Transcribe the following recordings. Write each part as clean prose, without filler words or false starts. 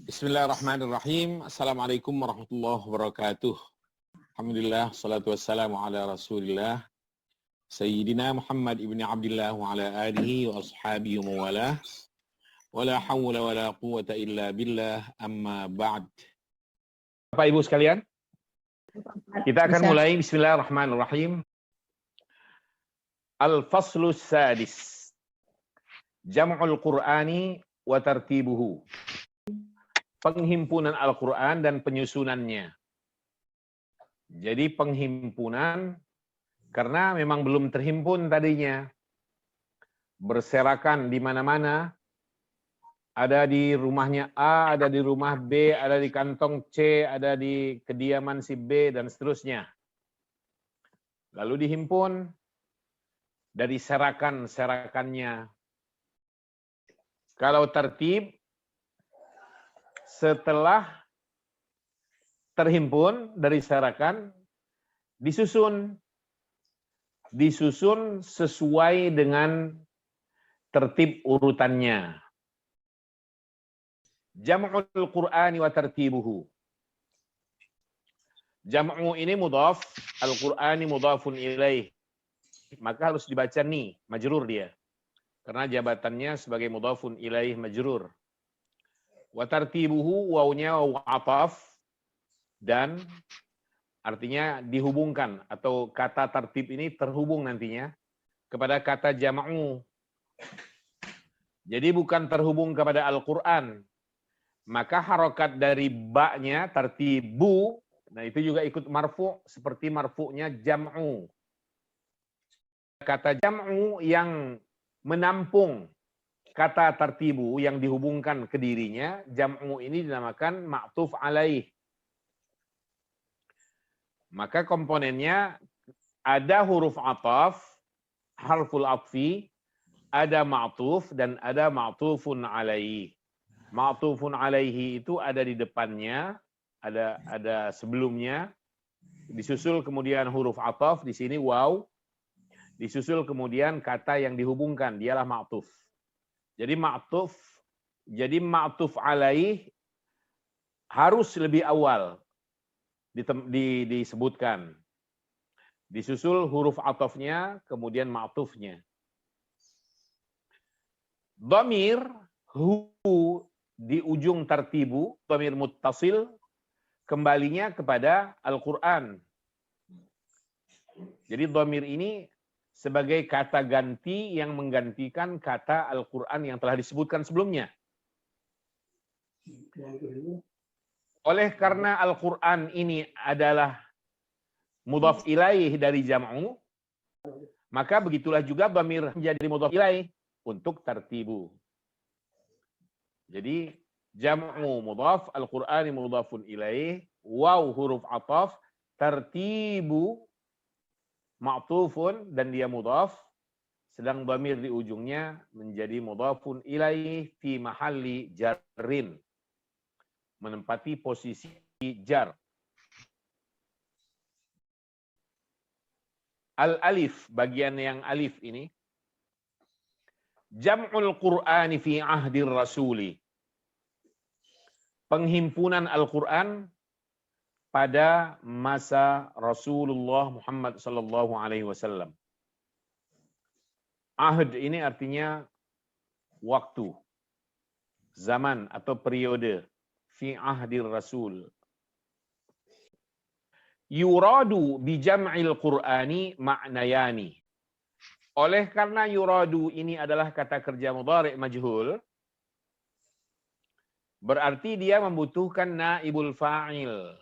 Bismillahirrahmanirrahim. Assalamualaikum warahmatullahi wabarakatuh. Alhamdulillah, salatu wassalamu ala rasulillah. Sayyidina Muhammad ibn Abdullah wa ala alihi wa ashabihi wa mawalah. Wa la hawla wa la quwata illa billah, amma ba'd. Bapak Ibu sekalian, kita akan mulai. Bismillahirrahmanirrahim. Al-Faslus Sadis. Jam'ul Qur'ani wa tartibuhu. Penghimpunan Al-Quran dan penyusunannya. Jadi penghimpunan, karena memang belum terhimpun tadinya. Berserakan di mana-mana. Ada di rumahnya A, ada di rumah B, ada di kantong C, ada di kediaman si B, dan seterusnya. Lalu dihimpun dari serakan-serakannya. Kalau tertib, setelah terhimpun dari serakan, disusun sesuai dengan tertib urutannya. Jam'ul Qur'ani wa tartibuhu. Jam'u ini mudhaf, Al-Qur'ani mudhafun ilaih. Maka harus dibaca ni, majrur dia. Karena jabatannya sebagai mudhafun ilaih majrur. Wa tartibuhu, wawnya waw ataf, dan artinya dihubungkan, atau kata tertib ini terhubung nantinya kepada kata jam'u. Jadi bukan terhubung kepada Al-Quran. Maka harokat dari ba-nya, tartibu, nah itu juga ikut marfu' seperti marfu'nya jam'u. Kata jam'u yang menampung kata tartibu yang dihubungkan ke dirinya, jam'u ini dinamakan ma'tuf alaih. Maka komponennya ada huruf ataf, harful atfi, ada ma'tuf, dan ada ma'tufun alaih. Ma'tufun alaihi itu ada di depannya, ada sebelumnya, disusul kemudian huruf ataf, di sini waw, disusul kemudian kata yang dihubungkan, dialah ma'tuf. Jadi ma'tuf alaih harus lebih awal disebutkan. Disusul huruf atofnya, kemudian ma'tufnya. Dhamir hu di ujung tartibu, dhamir muttasil, kembalinya kepada Al-Quran. Jadi dhamir ini sebagai kata ganti yang menggantikan kata Al-Quran yang telah disebutkan sebelumnya. Oleh karena Al-Quran ini adalah mudhaf ilaih dari jam'u, maka begitulah juga dhamir menjadi mudhaf ilaih untuk tartibu. Jadi jam'u mudhaf, Al-Qur'ani mudhafun ilaih, waw huruf ataf, tartibu ma'tufun, dan dia mudhaf, sedang dhamir di ujungnya menjadi mudhafun ilaih fi mahalli jarrin, menempati posisi jar. Al-alif, bagian yang alif ini, jam'ul Qur'ani fi ahdir rasuli, penghimpunan Al-Quran pada masa Rasulullah Muhammad sallallahu alaihi wasallam. Ahd ini artinya waktu, zaman atau periode. Fi ahdir rasul. Yuradu bi jam'il Qur'ani ma'nayani. Oleh karena yuradu ini adalah kata kerja mudhari' majhul, berarti dia membutuhkan naibul fa'il.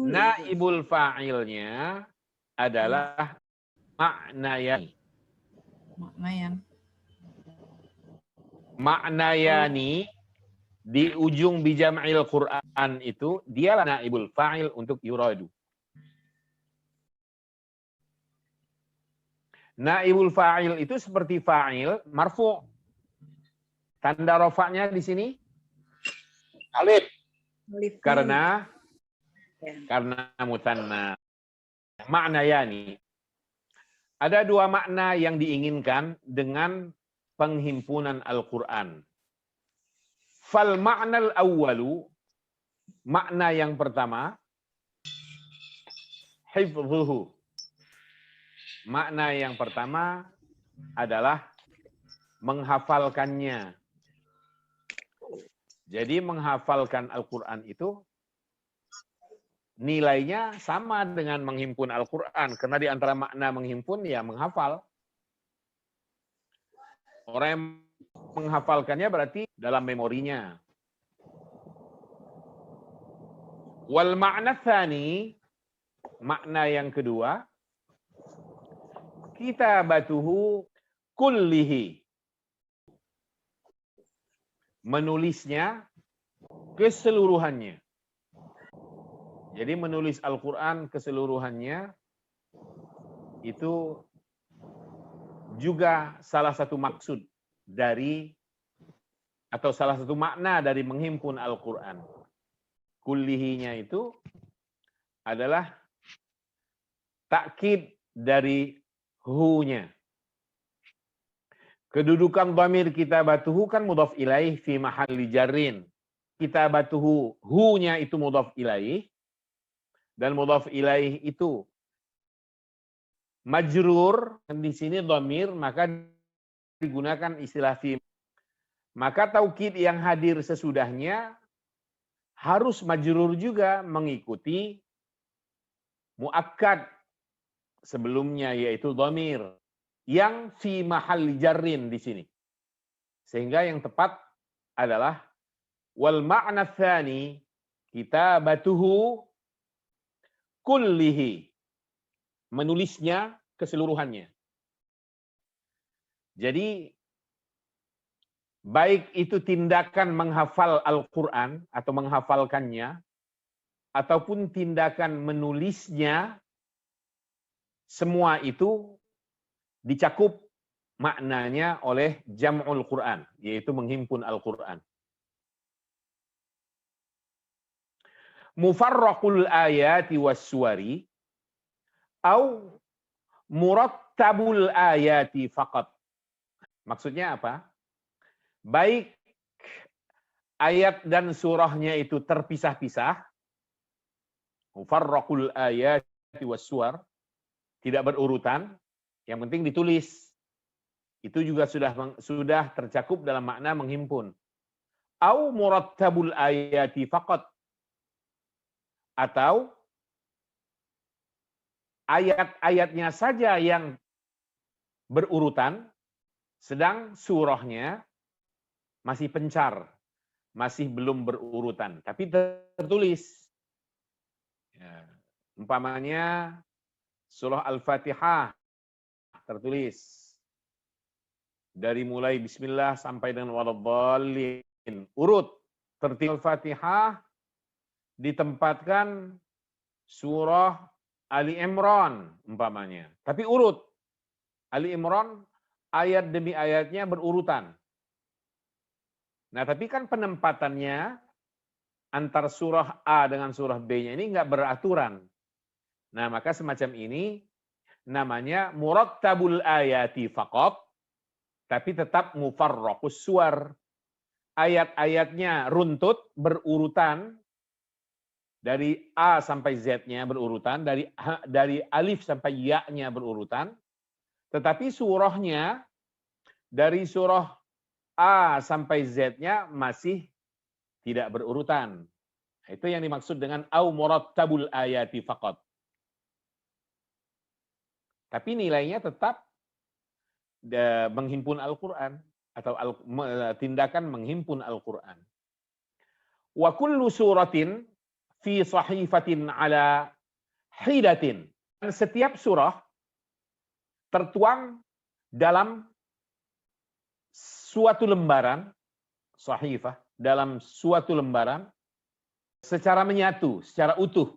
Naibul fa'ilnya adalah ma'nayani. Ma'nayani di ujung bijam'il Qur'an itu, dialah naibul fa'il untuk yuradu. Naibul fa'il itu seperti fa'il marfu'. Tanda rofaknya di sini alif. Karena mutanna. Ma'nayani. Ada dua makna yang diinginkan dengan penghimpunan Al-Quran. Fal ma'nal awwalu, makna yang pertama, hifdhuhu. Makna yang pertama adalah menghafalkannya. Jadi menghafalkan Al-Quran itu nilainya sama dengan menghimpun Al-Quran. Karena di antara makna menghimpun ya menghafal. Orang yang menghafalkannya berarti dalam memorinya. Wal ma'na tsani, makna yang kedua, kitabatuhu kullihi. Menulisnya keseluruhannya. Jadi menulis Al-Quran keseluruhannya itu juga salah satu maksud dari atau salah satu makna dari menghimpun Al-Quran. Kullihinya itu adalah takkid dari hu-nya. Kedudukan dhamir kitabatuhu kan mudhaf ilaih fi mahalli jarrin. Kitabatuhu, hu-nya itu mudhaf ilaih. Dan mudhaf ilaih itu majrur, di sini dhamir, maka digunakan istilah fi. Maka taukid yang hadir sesudahnya harus majrur juga mengikuti muakkad sebelumnya, yaitu dhamir yang fi mahalli jarrin di sini. Sehingga yang tepat adalah wal ma'na tsani kitabatuhu kullihi. Menulisnya keseluruhannya. Jadi baik itu tindakan menghafal Al-Quran atau menghafalkannya, ataupun tindakan menulisnya, semua itu dicakup maknanya oleh jam'ul Quran, yaitu menghimpun Al-Quran. Mufarraqul ayati was-suwari au murattabul ayati faqat. Maksudnya apa? Baik ayat dan surahnya itu terpisah-pisah, mufarraqul ayati was-suwar, tidak berurutan, yang penting ditulis. Itu juga sudah tercakup dalam makna menghimpun. Au murattabul ayati faqat, atau ayat-ayatnya saja yang berurutan, sedang surahnya masih pencar, masih belum berurutan, tapi tertulis. Ya. Umpamanya surah Al-Fatihah tertulis dari mulai Bismillah sampai dengan waladhdallin, urut tertib. Al-Fatihah ditempatkan surah Ali Imran umpamanya, tapi urut. Ali Imran ayat demi ayatnya berurutan. Nah, tapi kan penempatannya antar surah A dengan surah B-nya ini nggak beraturan. Nah, maka semacam ini namanya murattabul ayati faqat, tapi tetap mufarraqus suwar. Ayat-ayatnya runtut, berurutan, dari A sampai Z-nya berurutan, dari alif sampai ya-nya berurutan, tetapi surahnya dari surah A sampai Z-nya masih tidak berurutan. Itu yang dimaksud dengan au murattabul ayati faqat. Tapi nilainya tetap menghimpun Al-Quran atau tindakan menghimpun Al-Quran. Wa kullu suratin fi sahifatin ala hidatin. Dan setiap surah tertuang dalam suatu lembaran, sahifah, dalam suatu lembaran, secara menyatu, secara utuh.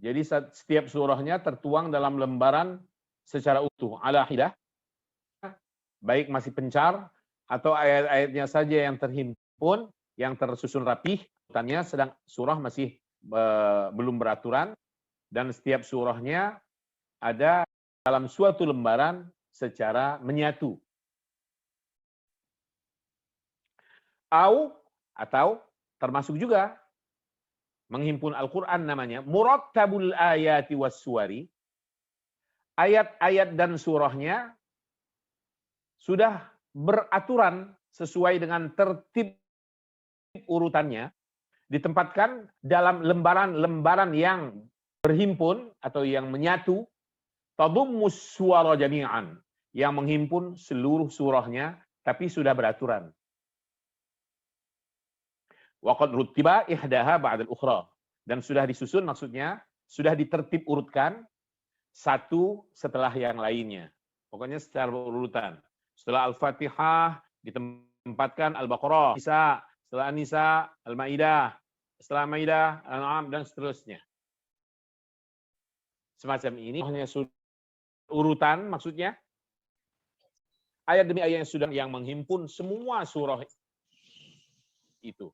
Jadi setiap surahnya tertuang dalam lembaran secara utuh, ala hidah, baik masih pencar, atau ayat-ayatnya saja yang terhimpun, yang tersusun rapih, sedang surah masih belum beraturan, dan setiap surahnya ada dalam suatu lembaran secara menyatu. Atau termasuk juga menghimpun Al-Quran namanya murattabul ayati was suwari. Ayat-ayat dan surahnya sudah beraturan sesuai dengan tertib urutannya, ditempatkan dalam lembaran-lembaran yang berhimpun atau yang menyatu, tadummus suwara jami'an, yang menghimpun seluruh surahnya tapi sudah beraturan. Waqad ruttiba ihdaha ba'dal ukhra, dan sudah disusun, maksudnya sudah ditertib urutkan satu setelah yang lainnya. Pokoknya secara urutan. Setelah Al-Fatihah ditempatkan Al-Baqarah, Nisa, setelah An-Nisa, Al-Maidah, setelah Maidah, Al-An'am, dan seterusnya. Semacam ini hanya urutan, maksudnya ayat demi ayat yang sudah yang menghimpun semua surah itu.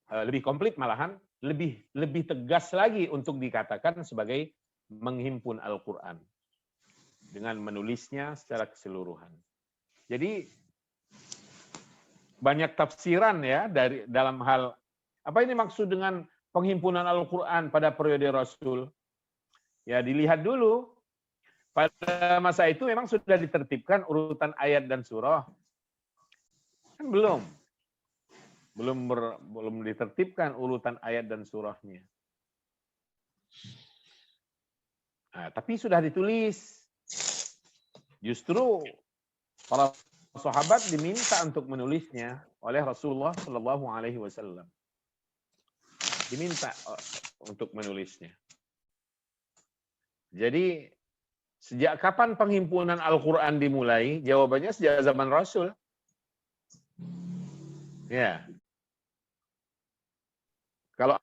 Lebih komplit malahan, lebih tegas lagi untuk dikatakan sebagai menghimpun Al-Quran dengan menulisnya secara keseluruhan. Jadi banyak tafsiran ya dalam hal apa ini maksud dengan penghimpunan Al-Quran pada periode Rasul. Ya dilihat dulu, pada masa itu memang sudah ditertibkan urutan ayat dan surah. Kan belum ditertibkan urutan ayat dan surahnya. Nah, tapi sudah ditulis. Justru para sahabat diminta untuk menulisnya oleh Rasulullah Shallallahu Alaihi Wasallam. Diminta untuk menulisnya. Jadi sejak kapan penghimpunan Al-Quran dimulai? Jawabannya sejak zaman Rasul. Ya.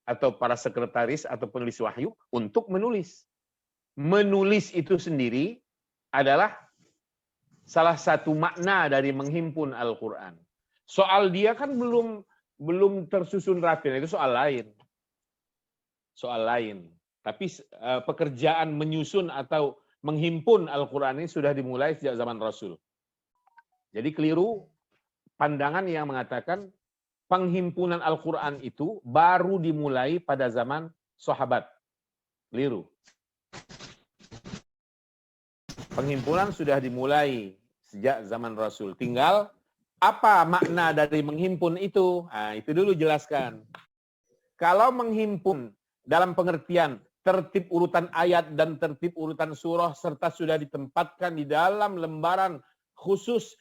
Atau para sekretaris atau penulis wahyu untuk menulis. Menulis itu sendiri adalah salah satu makna dari menghimpun Al-Quran. Soal dia kan belum tersusun rapi, itu soal lain. Soal lain. Tapi pekerjaan menyusun atau menghimpun Al-Quran ini sudah dimulai sejak zaman Rasul. Jadi keliru pandangan yang mengatakan penghimpunan Al-Quran itu baru dimulai pada zaman sahabat. Keliru. Penghimpunan sudah dimulai sejak zaman Rasul. Tinggal apa makna dari menghimpun itu? Nah, itu dulu jelaskan. Kalau menghimpun dalam pengertian tertib urutan ayat dan tertib urutan surah serta sudah ditempatkan di dalam lembaran khusus,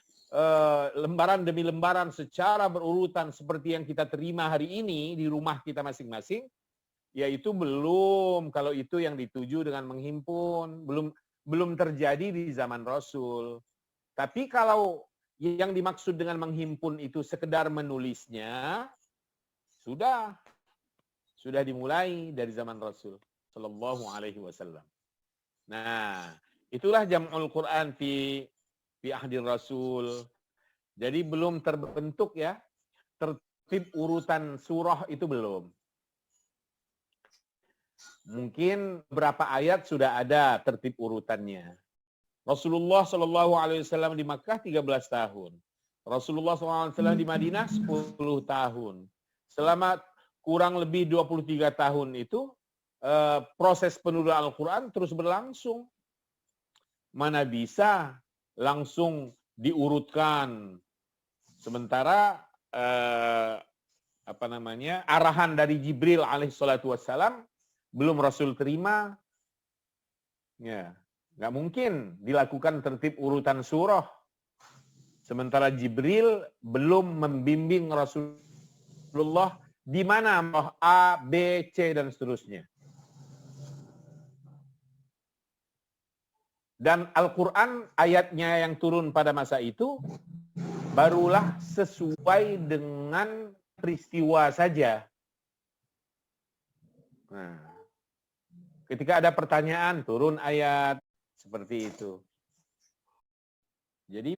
lembaran demi lembaran secara berurutan seperti yang kita terima hari ini di rumah kita masing-masing, yaitu belum, kalau itu yang dituju dengan menghimpun, belum terjadi di zaman Rasul. Tapi kalau yang dimaksud dengan menghimpun itu sekedar menulisnya, sudah dimulai dari zaman Rasul Sallallahu Alaihi Wasallam. Nah, itulah jam'ul Quran fi ahdi Rasul. Jadi belum terbentuk ya, tertib urutan surah itu belum. Mungkin beberapa ayat sudah ada tertib urutannya. Rasulullah Shallallahu Alaihi Wasallam di Makkah 13 tahun. Rasulullah SAW di Madinah 10 tahun. Selama kurang lebih 23 tahun itu proses penurunan Al-Quran terus berlangsung. Mana bisa langsung diurutkan. Sementara arahan dari Jibril alaihissalatu wassalam belum Rasul terima, ya nggak mungkin dilakukan tertib urutan surah. Sementara Jibril belum membimbing Rasulullah di mana A, B, C dan seterusnya. Dan Al-Quran ayatnya yang turun pada masa itu barulah sesuai dengan peristiwa saja. Nah, ketika ada pertanyaan, turun ayat seperti itu. Jadi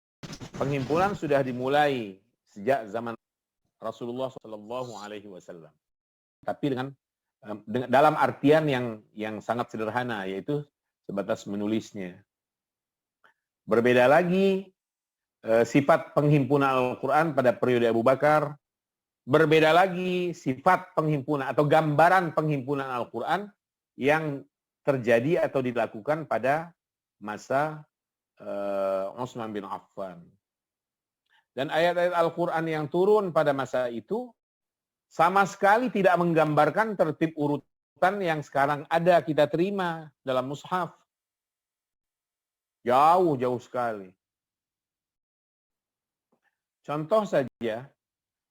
penghimpunan sudah dimulai sejak zaman Rasulullah Shallallahu Alaihi Wasallam. Tapi dengan dalam artian yang sangat sederhana, yaitu sebatas menulisnya. Berbeda lagi sifat penghimpunan Al-Quran pada periode Abu Bakar, Berbeda lagi sifat penghimpunan atau gambaran penghimpunan Al-Quran yang terjadi atau dilakukan pada masa Utsman bin Affan. Dan ayat-ayat Al-Quran yang turun pada masa itu sama sekali tidak menggambarkan tertib urutan yang sekarang ada kita terima dalam mushaf. Jauh sekali. Contoh saja,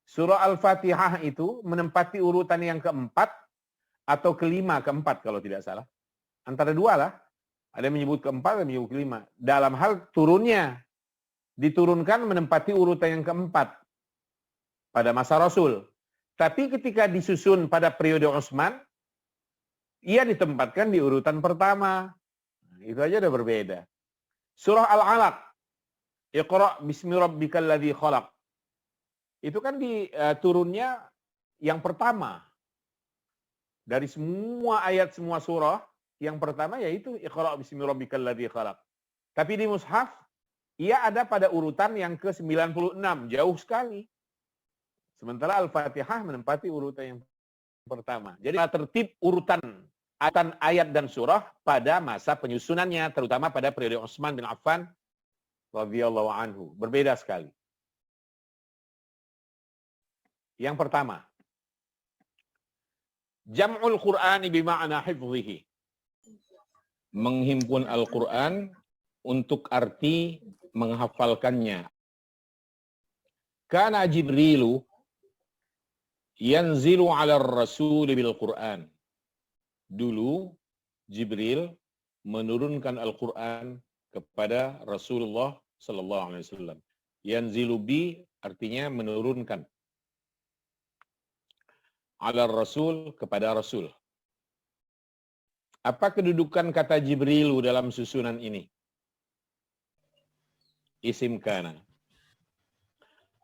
surah Al-Fatihah itu menempati urutan yang keempat atau keempat kalau tidak salah. Antara dua lah. Ada yang menyebut keempat, ada yang menyebut kelima. Dalam hal turunnya, diturunkan menempati urutan yang keempat pada masa Rasul. Tapi ketika disusun pada periode Utsman, ia ditempatkan di urutan pertama. Itu aja udah berbeda. Surah Al-Alaq, Iqra' bismi rabbikal ladzi khalaq. Itu kan turunnya yang pertama. Dari semua ayat, semua surah, yang pertama yaitu Iqra' bismi rabbikal ladzi khalaq. Tapi di mushaf, ia ada pada urutan yang ke-96, jauh sekali. Sementara Al-Fatihah menempati urutan yang pertama. Jadi tertib urutan ayat dan surah pada masa penyusunannya, terutama pada periode Utsman bin Affan radhiyallahu anhu. Berbeda sekali. Yang pertama, jam'ul Qur'ani bima'na hifdhihi. Menghimpun Al-Quran untuk arti menghafalkannya. Kana Jibrilu yanzilu 'ala ar-rasul bil Qur'an. Dulu Jibril menurunkan Al-Quran kepada Rasulullah sallallahu alaihi wasallam. Yanzilu bi artinya menurunkan. 'Ala ar-rasul kepada Rasul. Apa kedudukan kata Jibril dalam susunan ini? Isim kana.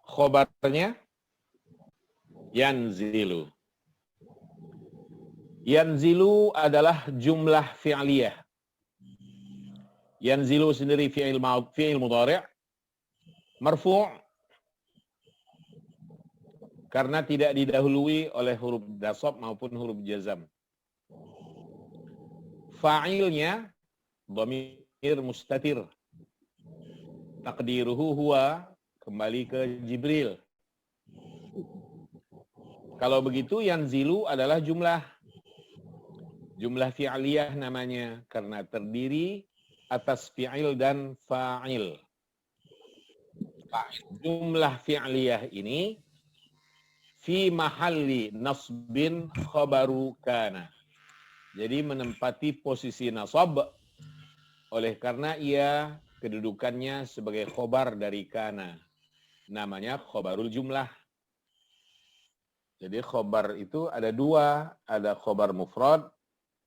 Khobarnya yanzilu. Yanzilu adalah jumlah fi'liyah. Yanzilu sendiri fi'il mudhari', marfu' karena tidak didahului oleh huruf nasab maupun huruf jazam. Fa'ilnya dhamir mustatir. Taqdiruhu huwa, kembali ke Jibril. Kalau begitu yanzilu adalah jumlah fi'liyah namanya karena terdiri atas fi'il dan fa'il. Jumlah fi'liyah ini fi mahalli nasbin khabaru kana. Jadi menempati posisi nasab oleh karena ia kedudukannya sebagai khobar dari kana. Namanya khobarul jumlah. Jadi khobar itu ada dua, ada khobar mufrad,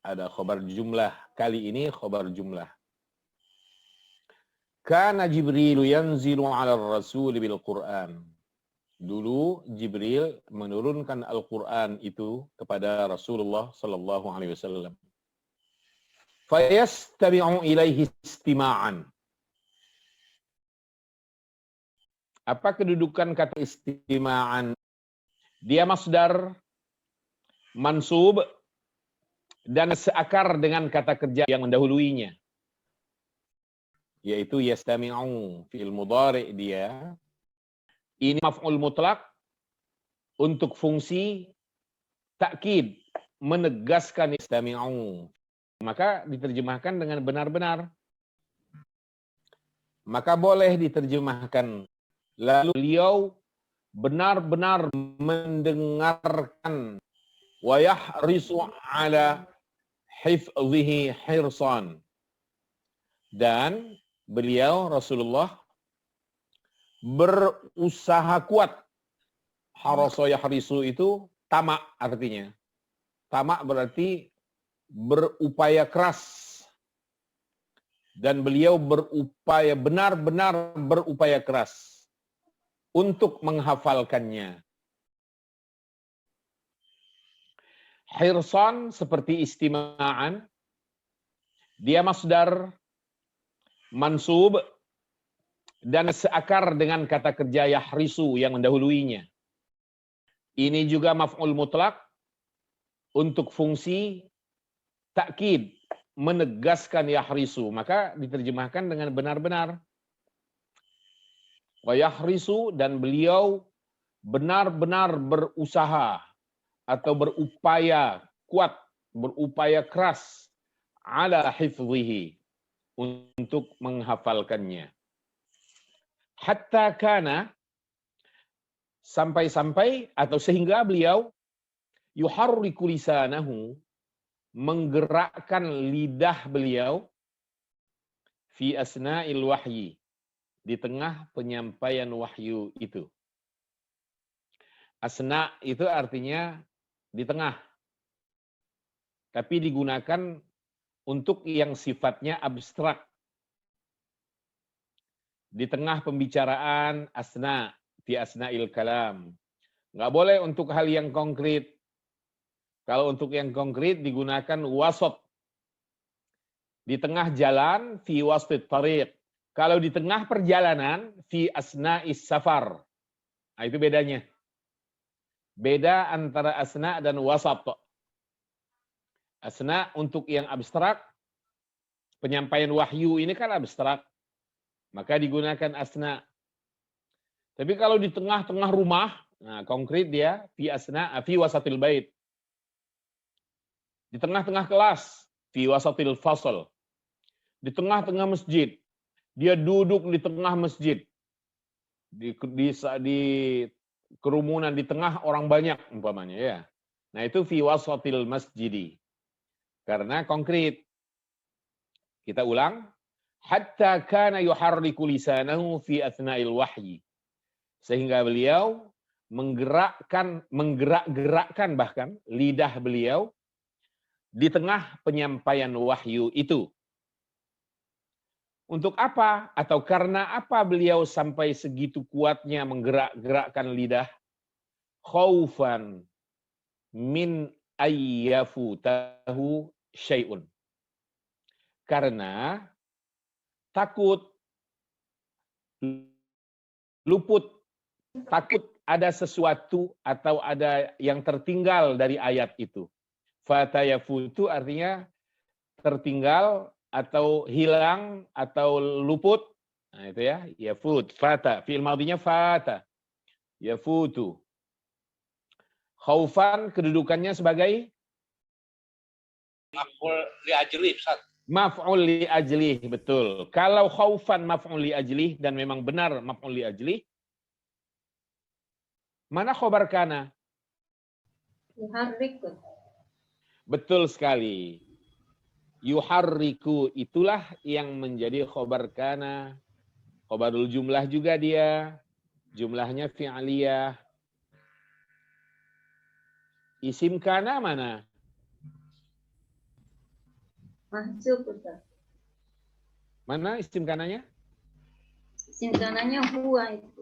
ada khobar jumlah. Kali ini khobar jumlah. Kana Jibril yanzilu 'ala ar-rasul bil Qur'an. Dulu Jibril menurunkan Al-Quran itu kepada Rasulullah sallallahu alaihi wasallam. Fayastami'u ilaihi istima'an. Apa kedudukan kata istima'an? Dia masdar, mansub, dan seakar dengan kata kerja yang mendahuluinya. Yaitu yastami'u fi'il mudhari' dia. Ini maf'ul mutlak untuk fungsi takkid, menegaskan istami'u. Maka diterjemahkan dengan benar-benar. Maka boleh diterjemahkan. Lalu beliau benar-benar mendengarkan wa yahrisu ala hifdhihi hirsan. Dan beliau Rasulullah berusaha kuat. Harasa yahrisu itu tamak artinya. Tamak berarti berupaya keras. Dan beliau berupaya, benar-benar berupaya keras untuk menghafalkannya. Hirsan seperti istima'an. Dia masdar, mansub, dan seakar dengan kata kerja yahrisu yang mendahuluinya. Ini juga maf'ul mutlak untuk fungsi takkid, menegaskan yahrisu, maka diterjemahkan dengan benar-benar. Wa yahrisu, dan beliau benar-benar berusaha atau berupaya kuat, berupaya keras ala hifzihi, untuk menghafalkannya. Hatta kana, sampai-sampai atau sehingga beliau yuharriku lisanahu, menggerakkan lidah beliau fi asna'il wahyi, di tengah penyampaian wahyu itu. Asna itu artinya di tengah, tapi digunakan untuk yang sifatnya abstrak. Di tengah pembicaraan, asna, fi asna'il kalam. Nggak boleh untuk hal yang konkret. Kalau untuk yang konkret digunakan wasat. Di tengah jalan, fi wastit tariq. Kalau di tengah perjalanan, fi asna'is safar. Nah, itu bedanya. Beda antara asna dan wasat. Asna untuk yang abstrak, penyampaian wahyu ini kan abstrak, maka digunakan asna. Tapi kalau di tengah-tengah rumah, nah konkret dia, fi asna, fi wasatil bait. Di tengah-tengah kelas, fi wasatil fasl. Di tengah-tengah masjid, dia duduk di tengah masjid. Di kerumunan, di tengah orang banyak umpamanya ya. Nah itu fi wasatil masjidi. Karena konkret. Kita ulang. Hatta kana yuharriku lisanahu fi athna'il wahyi. Sehingga beliau menggerak-gerakkan bahkan lidah beliau di tengah penyampaian wahyu itu. Untuk apa? Atau karena apa beliau sampai segitu kuatnya menggerak-gerakkan lidah? Khaufan min ayyafutahu syai'un. Karena takut luput, takut ada sesuatu atau ada yang tertinggal dari ayat itu. Fatayafutu artinya tertinggal atau hilang atau luput. Nah itu ya, yafut, fata. Fi'il madhinya fata. Yafutu. Khaufan kedudukannya sebagai maf'ul li ajli, Ustaz. Maf'ul li ajlih, betul. Kalau khaufan maf'ul li ajlih dan memang benar maf'ul li ajlih, mana khobar kana? Yuharriku. Betul sekali. Yuharriku itulah yang menjadi khobar kana. Khobarul jumlah juga dia. Jumlahnya fi'aliyah. Isim kana mana? Mahzuf, Ustaz. Mana isim kananya? Isim kanannya huwa itu.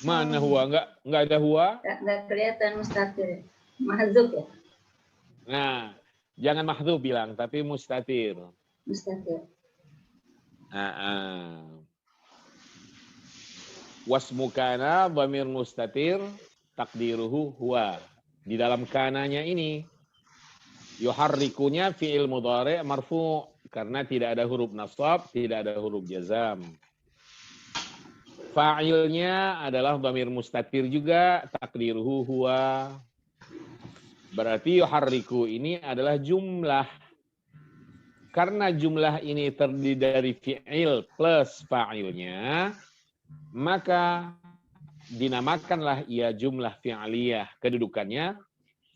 Mana huwa? Enggak ada huwa. Enggak kelihatan mustatir. Mahzuf ya? Nah, jangan mahdzuf bilang, tapi mustatir. Mustatir. Wasmu kana dhamir mustatir takdiruhu huwa. Di dalam kananya ini yuharrikunya fi'il mudhari' marfu' karena tidak ada huruf nasab, tidak ada huruf jazam. Fa'ilnya adalah dhamir mustatir juga, takdiruhu huwa. Berarti yuharriku ini adalah jumlah. Karena jumlah ini terdiri dari fi'il plus fa'ilnya, maka dinamakanlah ia jumlah fi'aliyah. Kedudukannya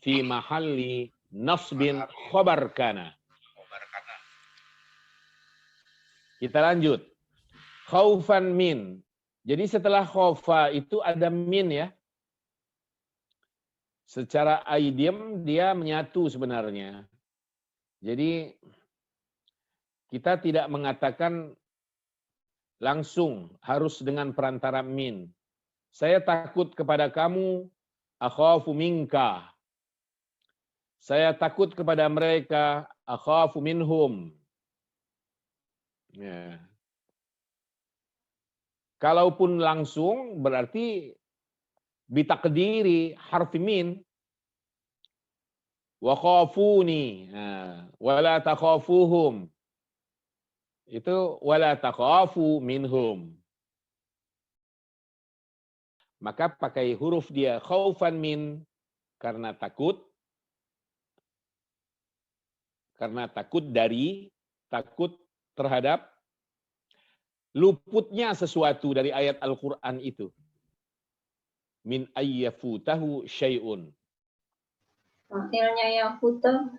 fi mahalli nasbin khobar kana. Kita lanjut. Khaufan min. Jadi setelah khaufa itu ada min ya. Secara idiom dia menyatu sebenarnya. Jadi kita tidak mengatakan langsung, harus dengan perantara min. Saya takut kepada kamu, akhafu minka. Saya takut kepada mereka, akhafu minhum. Ya. Kalaupun langsung berarti bitaqdiri harfi min wa khafuni wala takhafuhum. Itu wala takhafu minhum. Maka pakai huruf dia khaufan min karena takut dari, takut terhadap luputnya sesuatu dari ayat Al-Qur'an itu. Min ayyafutahu syai'un. Fa'ilnya yafuta.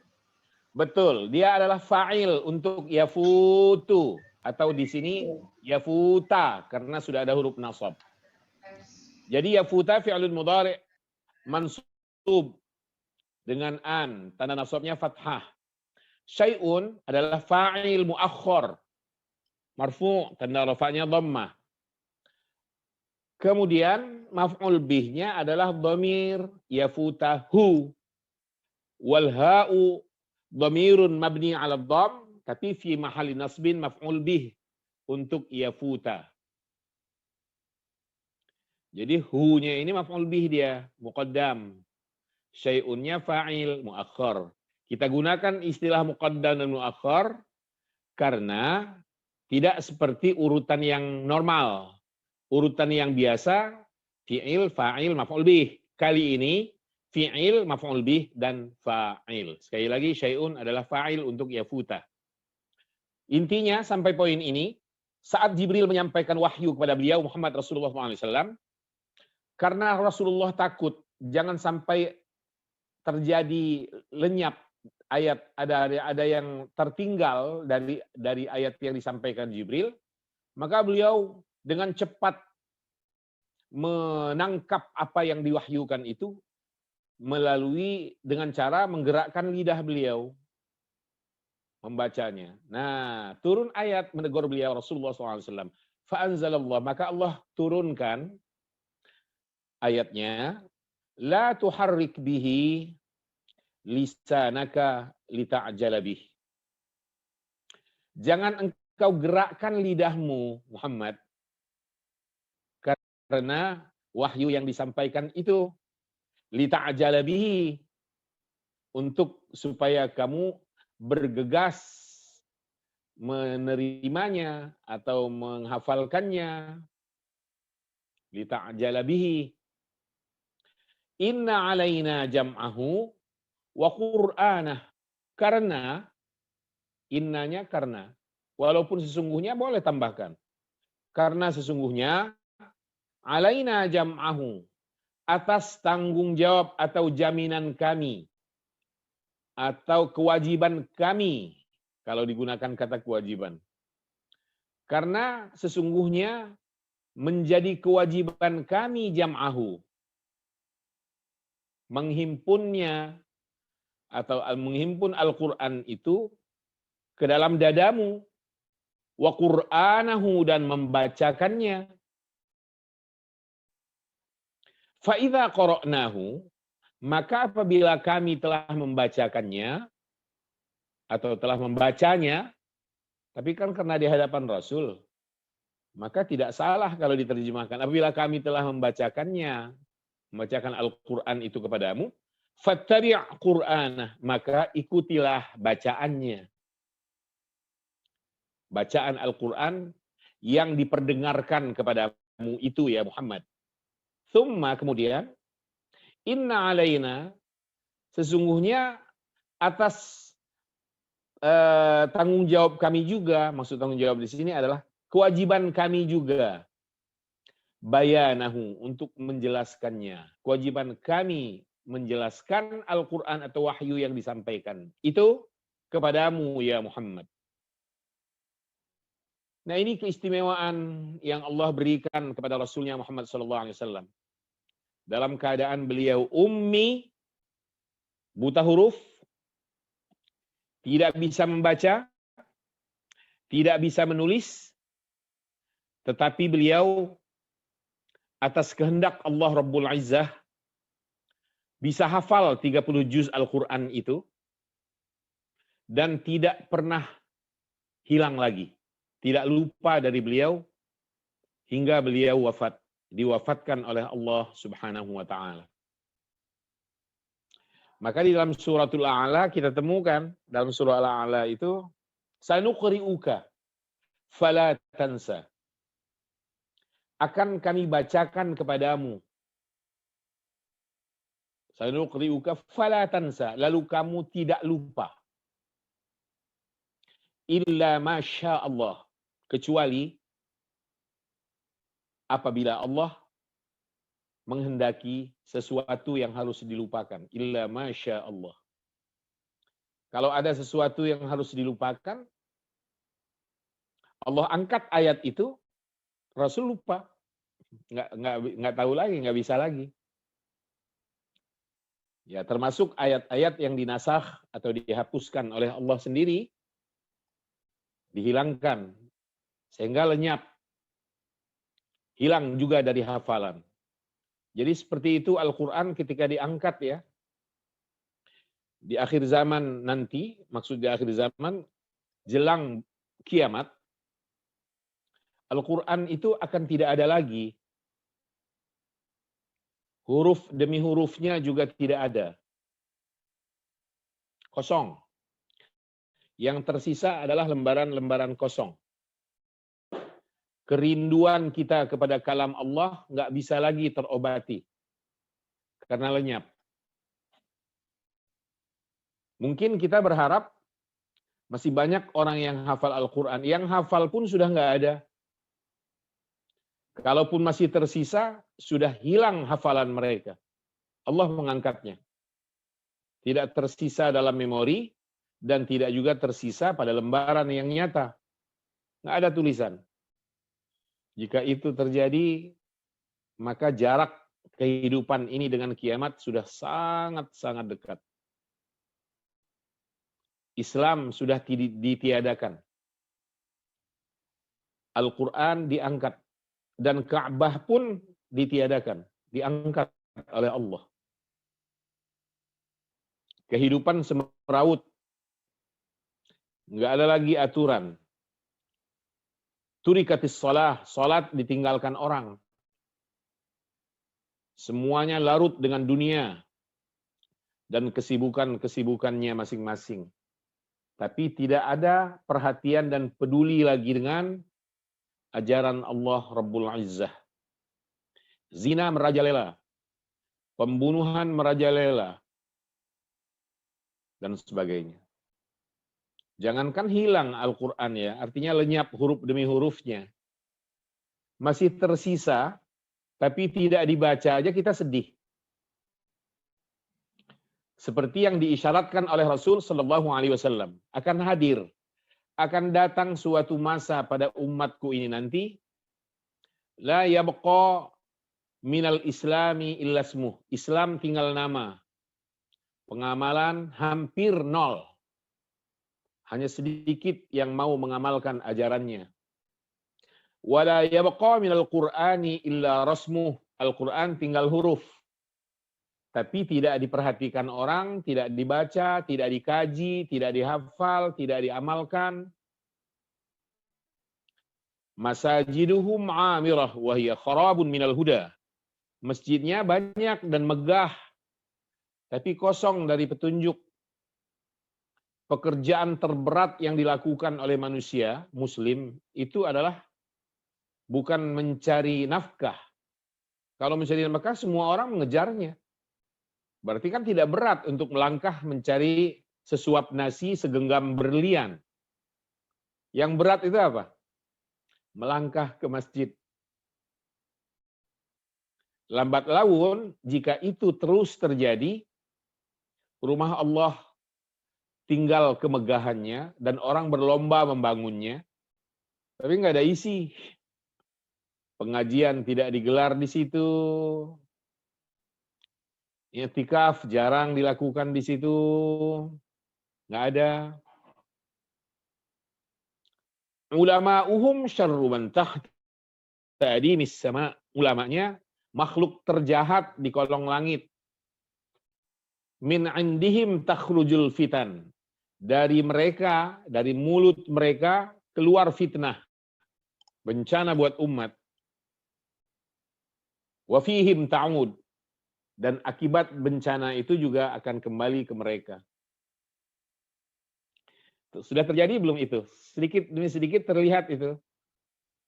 Betul, dia adalah fa'il untuk yafutu atau di sini yafuta karena sudah ada huruf nasab. Jadi yafuta fi'lun mudhari' mansub dengan an, tanda nasabnya fathah. Syai'un adalah fa'il muakhkhar marfu' tanda rafa'nya dhammah. Kemudian maf'ul bihnya adalah dhamir yafutahu wal ha'u dhamirun mabni 'ala dhamm tapi fi mahalli nasbin maf'ul bih untuk yafuta. Jadi hu-nya ini maf'ul bih dia, muqaddam. Syai'unnya fa'il muakhkhar. Kita gunakan istilah muqaddam dan muakhkhar karena tidak seperti urutan yang normal. Urutan yang biasa, fi'il, fa'il, maf'ul bih. Kali ini, fi'il, maf'ul bih, dan fa'il. Sekali lagi, syai'un adalah fa'il untuk yafuta. Intinya, sampai poin ini, saat Jibril menyampaikan wahyu kepada beliau, Muhammad Rasulullah SAW, karena Rasulullah takut, jangan sampai terjadi lenyap ayat, ada yang tertinggal dari ayat yang disampaikan Jibril, maka beliau dengan cepat menangkap apa yang diwahyukan itu melalui dengan cara menggerakkan lidah beliau membacanya. Nah, turun ayat menegur beliau Rasulullah SAW. Fa'anzalallah, maka Allah turunkan ayatnya, la tuharrik bihi lisanaka lita'jala bih. Jangan engkau gerakkan lidahmu, Muhammad, karena wahyu yang disampaikan itu lita'jala bihi, untuk supaya kamu bergegas menerimanya atau menghafalkannya. Lita'jala bihi. Inna alaina jam'ahu wa qur'anah. Karena, innanya karena. Walaupun sesungguhnya boleh tambahkan. Karena sesungguhnya alaina jam'ahu, atas tanggung jawab atau jaminan kami atau kewajiban kami, kalau digunakan kata kewajiban. Karena sesungguhnya menjadi kewajiban kami jam'ahu, menghimpunnya atau menghimpun Al-Qur'an itu ke dalam dadamu, wa qur'anahu, dan membacakannya. Fa idza qara'nahu, maka apabila kami telah membacakannya atau telah membacanya, tapi kan karena di hadapan Rasul, maka tidak salah kalau diterjemahkan. Apabila kami telah membacakannya, membacakan Al-Qur'an itu kepadamu, fattabi' qur'anah, maka ikutilah bacaannya. Bacaan Al-Qur'an yang diperdengarkan kepadamu itu ya Muhammad. Tsumma, kemudian, inna alaina, sesungguhnya atas tanggung jawab kami juga, maksud tanggung jawab di sini adalah kewajiban kami juga, bayanahu, untuk menjelaskannya. Kewajiban kami menjelaskan Al-Qur'an atau wahyu yang disampaikan itu kepadamu ya Muhammad. Nah, ini keistimewaan yang Allah berikan kepada Rasulnya Muhammad SAW. Dalam keadaan beliau ummi, buta huruf, tidak bisa membaca, tidak bisa menulis, tetapi beliau atas kehendak Allah Rabbul Izzah bisa hafal 30 juz Al-Quran itu dan tidak pernah hilang lagi. Tidak lupa dari beliau hingga beliau wafat. diwafatkan oleh Allah Subhanahu wa taala. Maka di dalam suratul A'la kita temukan, dalam surah Al-A'la itu, sanuqri'uka fala tansa. Akan kami bacakan kepadamu. Sanuqri'uka fala tansa, lalu kamu tidak lupa. Illa masya Allah, kecuali apabila Allah menghendaki sesuatu yang harus dilupakan. Illa masya Allah. Kalau ada sesuatu yang harus dilupakan, Allah angkat ayat itu, Rasul lupa. Nggak tahu lagi, nggak bisa lagi. Ya, termasuk ayat-ayat yang dinasakh atau dihapuskan oleh Allah sendiri, dihilangkan, sehingga lenyap. Hilang juga dari hafalan. Jadi seperti itu Al-Quran ketika diangkat ya. Di akhir zaman nanti, maksud di akhir zaman, jelang kiamat, Al-Quran itu akan tidak ada lagi. Huruf demi hurufnya juga tidak ada. Kosong. Yang tersisa adalah lembaran-lembaran kosong. Kerinduan kita kepada kalam Allah nggak bisa lagi terobati. Karena lenyap. Mungkin kita berharap masih banyak orang yang hafal Al-Quran. Yang hafal pun sudah nggak ada. Kalaupun masih tersisa, sudah hilang hafalan mereka. Allah mengangkatnya. Tidak tersisa dalam memori, dan tidak juga tersisa pada lembaran yang nyata. Nggak ada tulisan. Jika itu terjadi, maka jarak kehidupan ini dengan kiamat sudah sangat-sangat dekat. Islam sudah ditiadakan. Al-Quran diangkat. Dan Ka'bah pun ditiadakan. Diangkat oleh Allah. Kehidupan semeraut. Nggak ada lagi aturan. Turikatis shalah, salat ditinggalkan orang. Semuanya larut dengan dunia dan kesibukan-kesibukannya masing-masing. Tapi tidak ada perhatian dan peduli lagi dengan ajaran Allah Rabbul Izzah. Zina merajalela, pembunuhan merajalela, dan sebagainya. Jangankan hilang Al-Quran ya, artinya lenyap huruf demi hurufnya. Masih tersisa, tapi tidak dibaca aja kita sedih. Seperti yang diisyaratkan oleh Rasul Shallallahu Alaihi Wasallam, akan hadir, akan datang suatu masa pada umatku ini nanti, la yabqa minal islami illa ismuh. Islam tinggal nama, pengamalan hampir nol. Hanya sedikit yang mau mengamalkan ajarannya. Wala yabqa minal Qur'ani illa rasmuh. Al-Quran tinggal huruf. Tapi tidak diperhatikan orang, tidak dibaca, tidak dikaji, tidak dihafal, tidak diamalkan. Masajiduhum amirah wa hiya kharabun minal huda. Masjidnya banyak dan megah, tapi kosong dari petunjuk. Pekerjaan terberat yang dilakukan oleh manusia muslim itu adalah bukan mencari nafkah. Kalau mencari nafkah semua orang mengejarnya. Berarti kan tidak berat untuk melangkah mencari sesuap nasi segenggam berlian. Yang berat itu apa? Melangkah ke masjid. Lambat laun jika itu terus terjadi, rumah Allah tinggal kemegahannya dan orang berlomba membangunnya, tapi nggak ada isi. Pengajian tidak digelar di situ. I'tikaf jarang dilakukan di situ. Nggak ada. Ulama'uhum syarru man tahta adimis sama. Ulamanya makhluk terjahat di kolong langit. Min indihim takhrujul fitan. Dari mereka, dari mulut mereka keluar fitnah. Bencana buat umat. Wa fihim ta'ud. Dan akibat bencana itu juga akan kembali ke mereka. Sudah terjadi belum itu? Sedikit demi sedikit terlihat itu.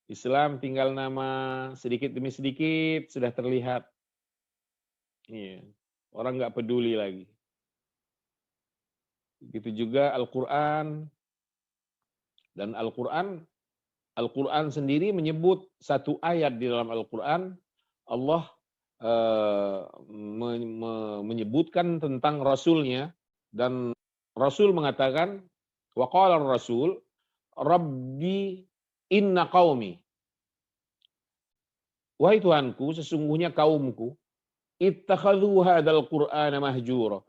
Islam tinggal nama, sedikit demi sedikit sudah terlihat. Iya. Orang nggak peduli lagi. Begitu juga Al-Quran. Dan Al-Quran sendiri menyebut satu ayat di dalam Al-Quran, Allah menyebutkan tentang Rasulnya, dan Rasul mengatakan, wa qala Rasul, Rabbi inna qaumi. Wahai Tuhanku, sesungguhnya kaumku, ittakhadhu hadzal Qur'ana mahjura.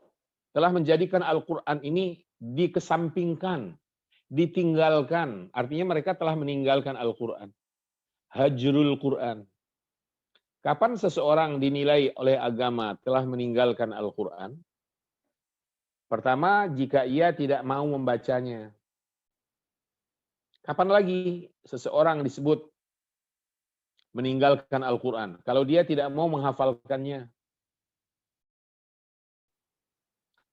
Telah menjadikan Al-Quran ini dikesampingkan, ditinggalkan. Artinya mereka telah meninggalkan Al-Quran. Hajrul Quran. Kapan seseorang dinilai oleh agama telah meninggalkan Al-Quran? Pertama, jika ia tidak mau membacanya. Kapan lagi seseorang disebut meninggalkan Al-Quran? Kalau dia tidak mau menghafalkannya.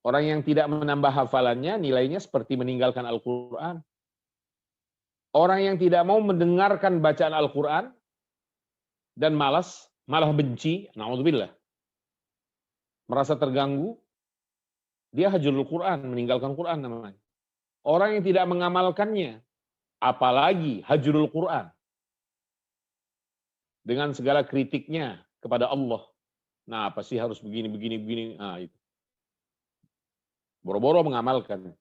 Orang yang tidak menambah hafalannya, nilainya seperti meninggalkan Al-Quran. Orang yang tidak mau mendengarkan bacaan Al-Quran, dan malah benci, na'udzubillah, merasa terganggu, dia hajrul Quran, meninggalkan Quran namanya. Orang yang tidak mengamalkannya, apalagi hajrul Quran, dengan segala kritiknya kepada Allah. Nah, apa sih harus begini. Nah, itu. Boro-boro mengamalkan.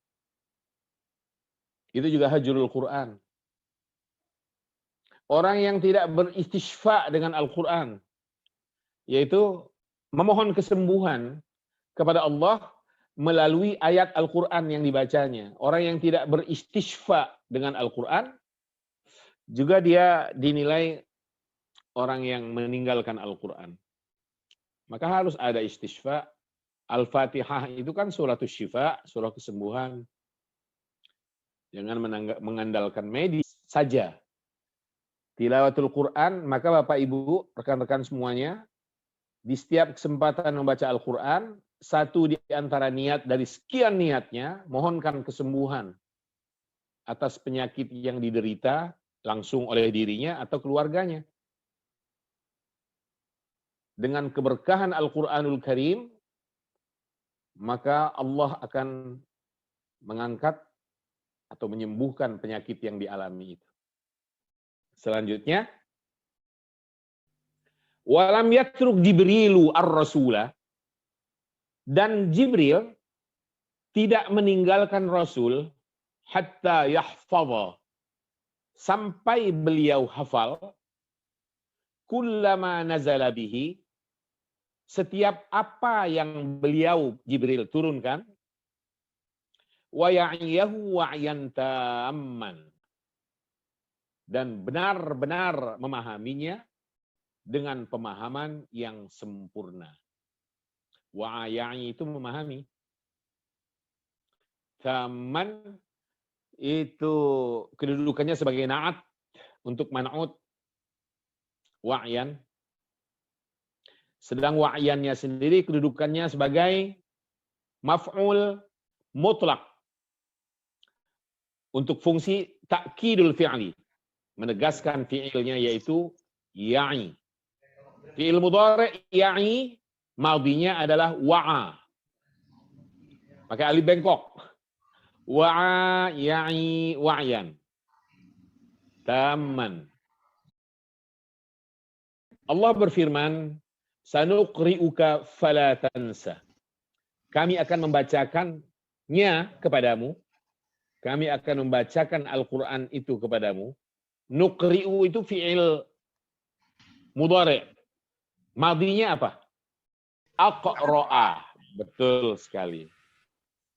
Itu juga hajrul Quran. Orang yang tidak beristishfa dengan Al-Quran, yaitu memohon kesembuhan kepada Allah melalui ayat Al-Quran yang dibacanya. Orang yang tidak beristishfa dengan Al-Quran, juga dia dinilai orang yang meninggalkan Al-Quran. Maka harus ada istishfa. Al-Fatihah itu kan suratul syifa, surah kesembuhan. Jangan mengandalkan medis saja. Tilawatul Quran, maka Bapak Ibu, rekan-rekan semuanya, di setiap kesempatan membaca Al-Quran, satu di antara niat dari sekian niatnya, mohonkan kesembuhan atas penyakit yang diderita langsung oleh dirinya atau keluarganya. Dengan keberkahan Al-Quranul Karim, maka Allah akan mengangkat atau menyembuhkan penyakit yang dialami itu. Selanjutnya, walam yatruk Jibrilu ar-Rasula, dan Jibril tidak meninggalkan Rasul hatta yahfadha, sampai beliau hafal, kullama nazala bihi, setiap apa yang beliau Jibril turunkan, wa ya'iyahu wa'yan tamman, dan benar-benar memahaminya dengan pemahaman yang sempurna. Wa'ya'i itu memahami. Tamman itu kedudukannya sebagai na'at untuk man'ut. Wa'yan. Sedang wa'yannya sendiri kedudukannya sebagai maf'ul mutlak. Untuk fungsi ta'kidul fi'li. Menegaskan fi'ilnya yaitu ya'i. Fi'il mudhari' ya'i, madinya adalah wa'a. Pakai alif bengkok. Wa'a ya'i wa'yan. Tamman. Allah berfirman, sanuqri'uka fala tansa. Kami akan membacakannya kepadamu. Kami akan membacakan Al-Quran itu kepadamu. Nuqri'u itu fi'il mudhari'. Madinya apa? Aqra'a. Betul sekali.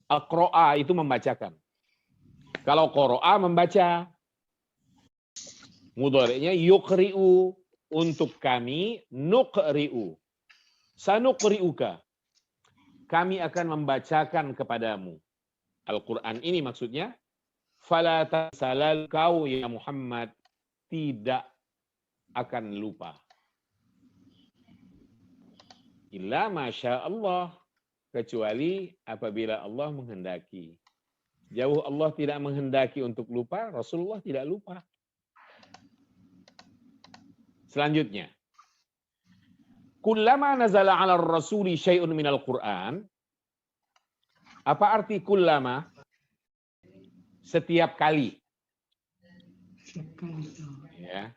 Aqra'a itu membacakan. Kalau qara'a membaca. Mudhari'nya yuqri'u, untuk kami, nuqri'u. Sanuqri'uka. Kami akan membacakan kepadamu. Al-Quran ini maksudnya, fala tasalal, kau ya Muhammad tidak akan lupa. Illa masya Allah, kecuali apabila Allah menghendaki. Jauh Allah tidak menghendaki untuk lupa, Rasulullah tidak lupa. Selanjutnya, kullama nazala 'ala rasuli syai'un minal Qur'an. Apa arti kullama? Setiap kali. Ya.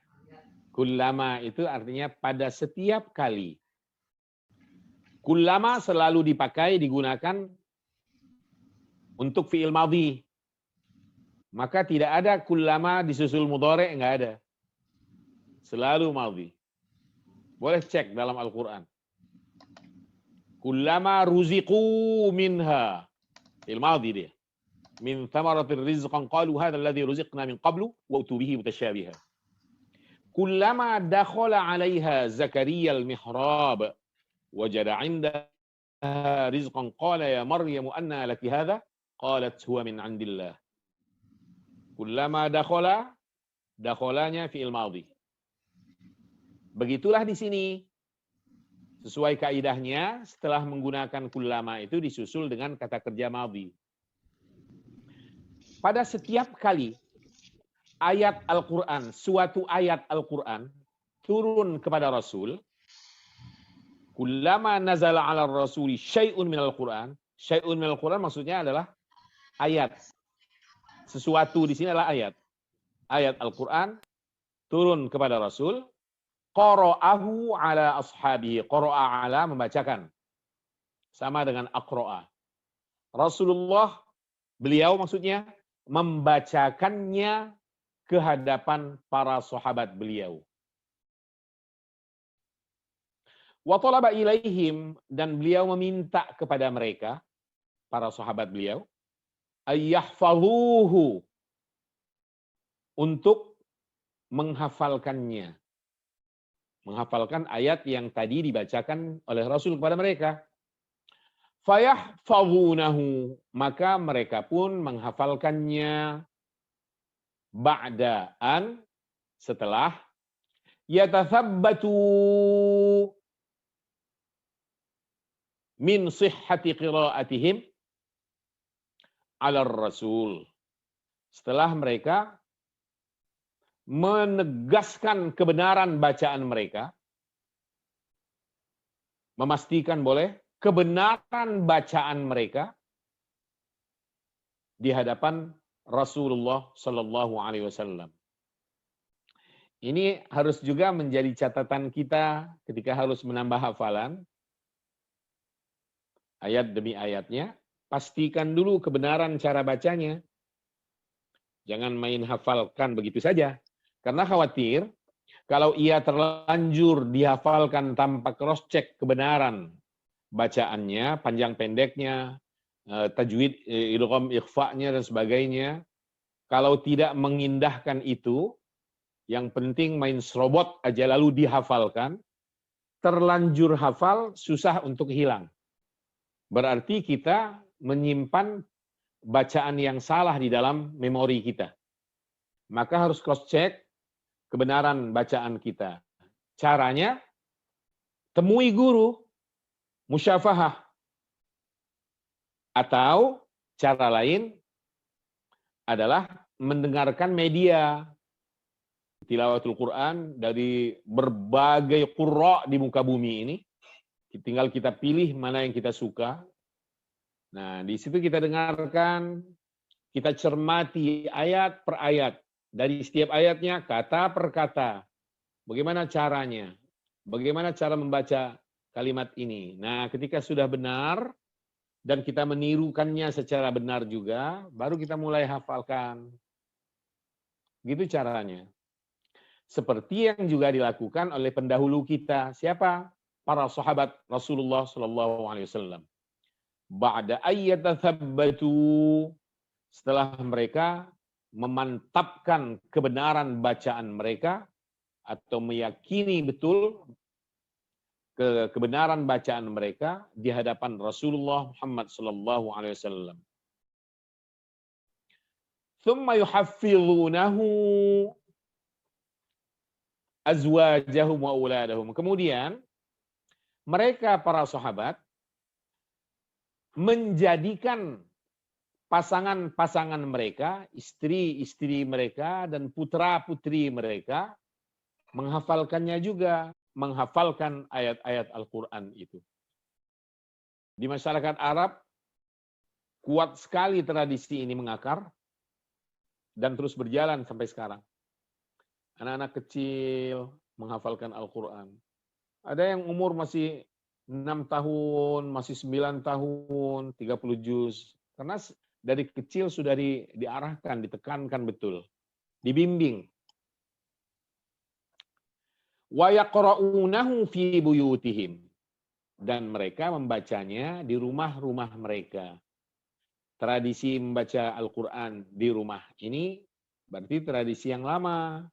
Kullama itu artinya pada setiap kali. Kullama selalu dipakai, digunakan untuk fi'il madhi. Maka tidak ada kullama disusul mudhari', enggak ada. Selalu madhi. Boleh cek dalam Al-Quran. Kullama ruziqu minha. Fi'il madhi dia. Min thamaratir rizqan qalu hadha alladhi ruziqna min qablu wa utu bihi mutasyabiha. Kullama dakhala 'alaiha Zakaria al-mihrab wajada 'indaha rizqan qala ya Maryam anna laki hadha qalat huwa min 'indillah. Kullama dakhala, dakhalanya fi'il madhi. Begitulah di sini. Sesuai kaidahnya, setelah menggunakan kullama itu disusul dengan kata kerja madhi. Pada setiap kali ayat Al-Quran, suatu ayat Al-Quran turun kepada Rasul, kullama nazala 'ala rasuli syai'un minal Quran. Syai'un minal Quran maksudnya adalah ayat. Sesuatu di sini adalah ayat. Ayat Al-Quran turun kepada Rasul, qara'ahu 'ala ashabihi. Qara'a 'ala membacakan. Sama dengan aqra'a. Rasulullah, beliau maksudnya membacakannya ke hadapan para sahabat beliau. Wa talaba ilaihim, dan beliau meminta kepada mereka, para sahabat beliau, ayyahfazuhu, untuk menghafalkannya. Menghafalkan ayat yang tadi dibacakan oleh Rasul kepada mereka. Fayahfazunahu, maka mereka pun menghafalkannya ba'daan, setelah yatathabbatu min sihhati qira'atihim 'ala Rasul. Setelah mereka menegaskan kebenaran bacaan mereka, memastikan boleh kebenaran bacaan mereka di hadapan Rasulullah Sallallahu Alaihi Wasallam. Ini harus juga menjadi catatan kita ketika harus menambah hafalan. Ayat demi ayatnya, pastikan dulu kebenaran cara bacanya. Jangan main hafalkan begitu saja. Karena khawatir kalau ia terlanjur dihafalkan tanpa cross-check kebenaran bacaannya, panjang pendeknya, tajwid, idgham, ikhfa-nya dan sebagainya. Kalau tidak mengindahkan itu, yang penting main serobot aja lalu dihafalkan, terlanjur hafal susah untuk hilang. Berarti kita menyimpan bacaan yang salah di dalam memori kita. Maka harus cross-check kebenaran bacaan kita. Caranya, temui guru, musyafahah. Atau cara lain adalah mendengarkan media tilawatul Quran dari berbagai qurra di muka bumi ini. Tinggal kita pilih mana yang kita suka. Nah, di situ kita dengarkan, kita cermati ayat per ayat. Dari setiap ayatnya, kata per kata. Bagaimana caranya? Bagaimana cara membaca kalimat ini? Nah, ketika sudah benar, dan kita menirukannya secara benar juga, baru kita mulai hafalkan. Gitu caranya. Seperti yang juga dilakukan oleh pendahulu kita. Siapa? Para sahabat Rasulullah SAW. Ba'da ayyatathabbatu, setelah mereka memantapkan kebenaran bacaan mereka atau meyakini betul kebenaran bacaan mereka di hadapan Rasulullah Muhammad SAW. Thumma yuhaffizunahu azwajahum wa auladahum. Kemudian mereka para sahabat menjadikan pasangan-pasangan mereka, istri-istri mereka, dan putra-putri mereka menghafalkannya juga, menghafalkan ayat-ayat Al-Quran itu. Di masyarakat Arab, kuat sekali tradisi ini mengakar, dan terus berjalan sampai sekarang. Anak-anak kecil menghafalkan Al-Quran. Ada yang umur masih 6 tahun, masih 9 tahun, 30 juz. Karena dari kecil sudah diarahkan, ditekankan betul, dibimbing. Wa yaqra'unahu fi buyutihim, dan mereka membacanya di rumah-rumah mereka. Tradisi membaca Al-Quran di rumah ini berarti tradisi yang lama,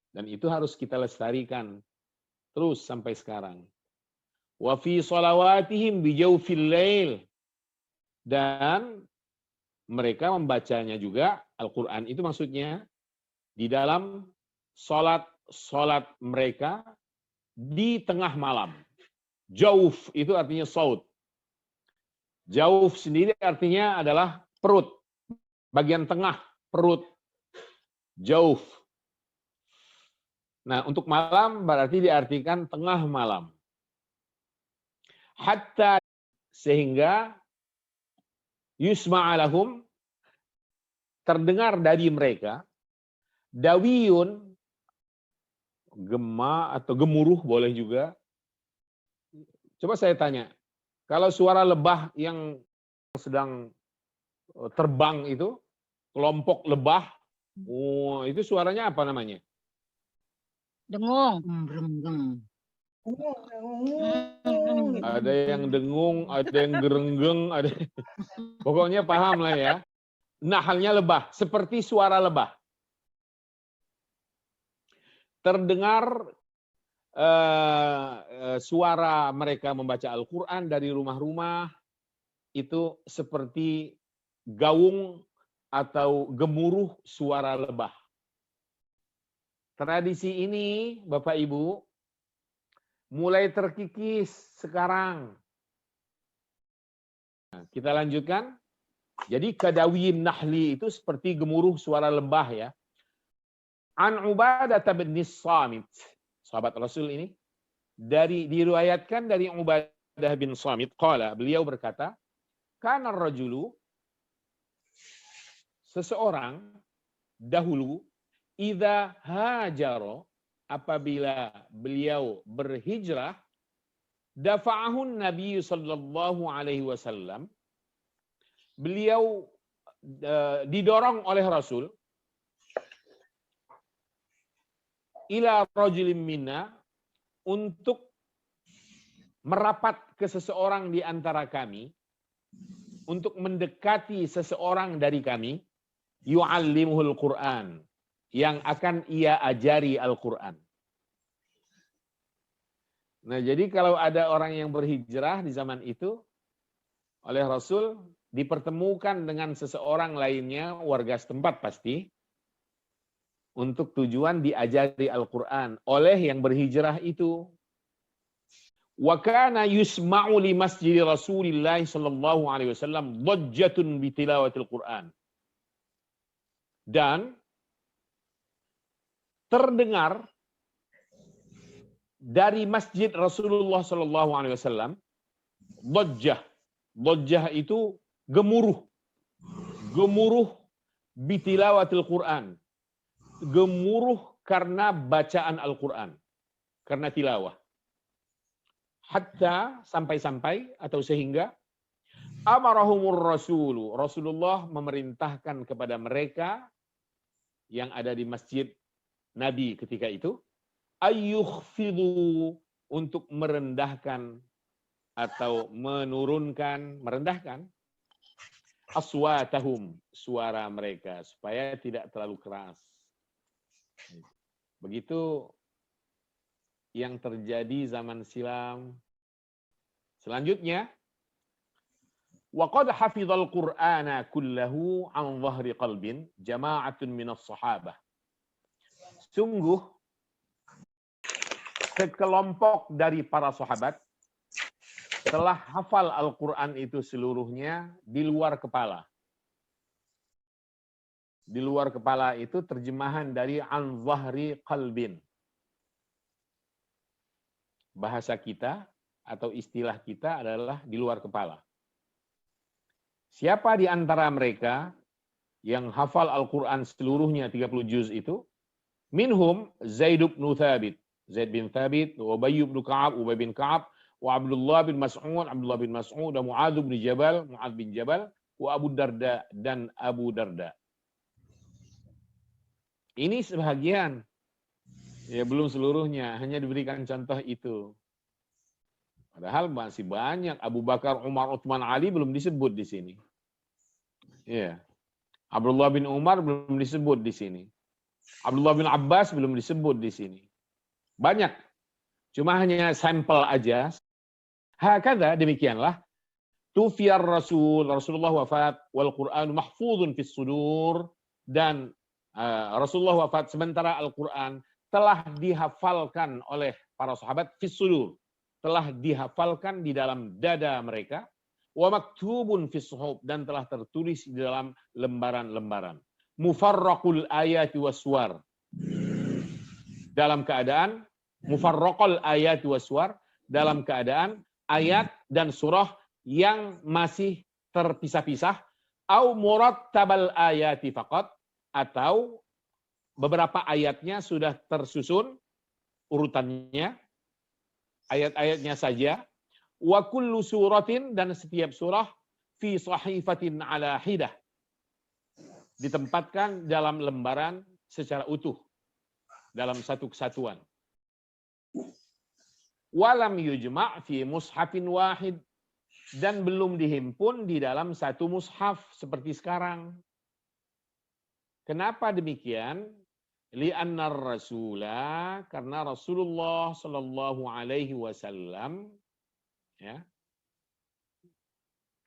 dan itu harus kita lestarikan terus sampai sekarang. Wa fi shalawatihim bi jawfil lail, dan mereka membacanya juga Al-Quran itu maksudnya di dalam salat mereka di tengah malam. Jauf itu artinya saut. Jauf sendiri artinya adalah perut, bagian tengah perut. Jauf. Nah, untuk malam berarti diartikan tengah malam. Hatta, sehingga yusma'alahum, terdengar dari mereka, dawiyun, gema atau gemuruh boleh juga. Coba saya tanya, kalau suara lebah yang sedang terbang itu, kelompok lebah, itu suaranya apa namanya? Dengung. Ada yang dengung, ada yang gerenggeng, ada pokoknya paham lah ya. Nahalnya lebah, seperti suara lebah. Terdengar suara mereka membaca Al-Quran dari rumah-rumah itu seperti gaung atau gemuruh suara lebah. Tradisi ini, Bapak Ibu, mulai terkikis sekarang. Nah, kita lanjutkan. Jadi kadawiyim nahli itu seperti gemuruh suara lebah ya. An Ubadah bin Samit, sahabat Rasul ini, diriwayatkan dari Ubadah bin Samit, qala, beliau berkata, kana rajulu, seseorang dahulu, idza hajara, apabila beliau berhijrah, dafa'ahun Nabi sallallahu alaihi wasallam, beliau didorong oleh Rasul ila rajulin minna, untuk merapat ke seseorang di antara kami, untuk mendekati seseorang dari kami, yu'allimuhul Qur'an, yang akan ia ajari Al-Quran. Nah, jadi kalau ada orang yang berhijrah di zaman itu, oleh Rasul dipertemukan dengan seseorang lainnya, warga setempat pasti, untuk tujuan diajari Al-Quran oleh yang berhijrah itu. Wa kana yusma'u li masjid Rasulillah sallallahu alaihi wasallam dhajjatun bi tilawatil Quran. Dan terdengar dari masjid Rasulullah sallallahu alaihi wasallam dhajjah. Dhajjah itu gemuruh. Gemuruh bi tilawatil Quran. Gemuruh karena bacaan Al-Quran, karena tilawah. Hatta, sampai-sampai atau sehingga, amarahumur rasulu, Rasulullah memerintahkan kepada mereka yang ada di masjid Nabi ketika itu, ayyukhfidu, untuk merendahkan atau menurunkan, merendahkan aswatahum, suara mereka, supaya tidak terlalu keras. Begitu yang terjadi zaman silam. Selanjutnya, wa qad hafizal Qur'ana kullahu an dhahri qalbin jama'atun minas sahabah. Sungguh sekelompok dari para sahabat telah hafal Al-Quran itu seluruhnya di luar kepala. Di luar kepala itu terjemahan dari an zahri qalbin. Bahasa kita atau istilah kita adalah di luar kepala. Siapa di antara mereka yang hafal Al-Quran seluruhnya 30 juz itu? Minhum Zaid bin Thabit. Zaid bin Thabit, Ubay bin Ka'ab, Ubay bin Ka'ab, wa Abdullah bin Mas'ud, dan Mu'adz bin Jabal, wa Abu Darda dan Abu Darda. Ini sebagian. Ya belum seluruhnya, hanya diberikan contoh itu. Padahal masih banyak. Abu Bakar, Umar, Utsman, Ali belum disebut di sini. Ya. Abdullah bin Umar belum disebut di sini. Abdullah bin Abbas belum disebut di sini. Banyak. Cuma hanya sampel aja. Hakadha, demikianlah. Tufiyar Rasulullah wafat, wal Qur'an mahfudun fis sudur, dan Rasulullah wafat sementara Al-Quran telah dihafalkan oleh para sahabat fis sudur, telah dihafalkan di dalam dada mereka, wa maktubun fis suhuf, dan telah tertulis di dalam lembaran-lembaran. Mufarraqul ayati waswar, dalam keadaan mufarraqul ayati waswar, dalam keadaan ayat dan surah yang masih terpisah-pisah, au murattabal ayati faqat, atau beberapa ayatnya sudah tersusun urutannya, ayat-ayatnya saja. Wa kullu suratin, dan setiap surah fi sahifatin ala hidah, ditempatkan dalam lembaran secara utuh, dalam satu kesatuan. Walam yujma' fi mushafin wahid, dan belum dihimpun di dalam satu mushaf seperti sekarang. Kenapa demikian? Li'annar rasula, karena Rasulullah sallallahu alaihi wasallam ya,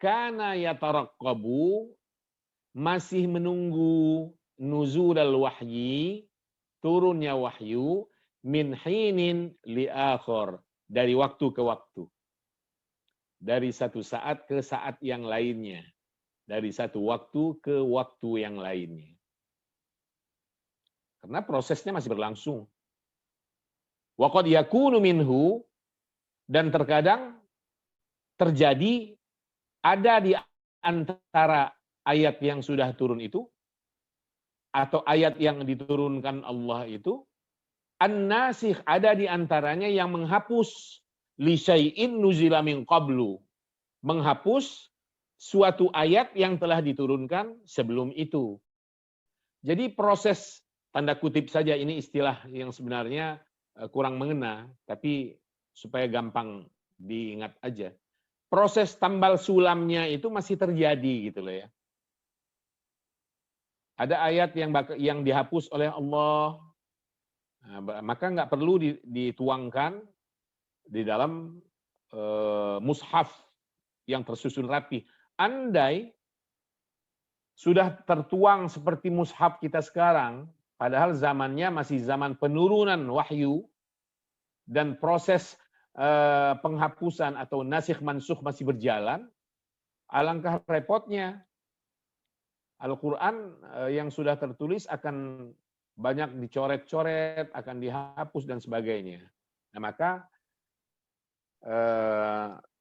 kana yataraqqabu, masih menunggu nuzul al-wahyi, turunnya wahyu, min hinin li akhir, dari waktu ke waktu. Dari satu saat ke saat yang lainnya. Dari satu waktu ke waktu yang lainnya. Karena prosesnya masih berlangsung. Wa qad yakunu minhu, dan terkadang terjadi ada di antara ayat yang sudah turun itu, atau ayat yang diturunkan Allah itu, an-nasikh, ada di antaranya yang menghapus li syai'in nuzila min qablu, menghapus suatu ayat yang telah diturunkan sebelum itu. Jadi proses, tanda kutip saja, ini istilah yang sebenarnya kurang mengena, tapi supaya gampang diingat aja. Proses tambal sulamnya itu masih terjadi gitu loh ya. Ada ayat yang dihapus oleh Allah, maka nggak perlu dituangkan di dalam mushaf yang tersusun rapi. Andai sudah tertuang seperti mushaf kita sekarang, padahal zamannya masih zaman penurunan wahyu, dan proses penghapusan atau nasikh mansukh masih berjalan, alangkah repotnya. Al-Quran yang sudah tertulis akan banyak dicoret-coret, akan dihapus dan sebagainya. Nah, maka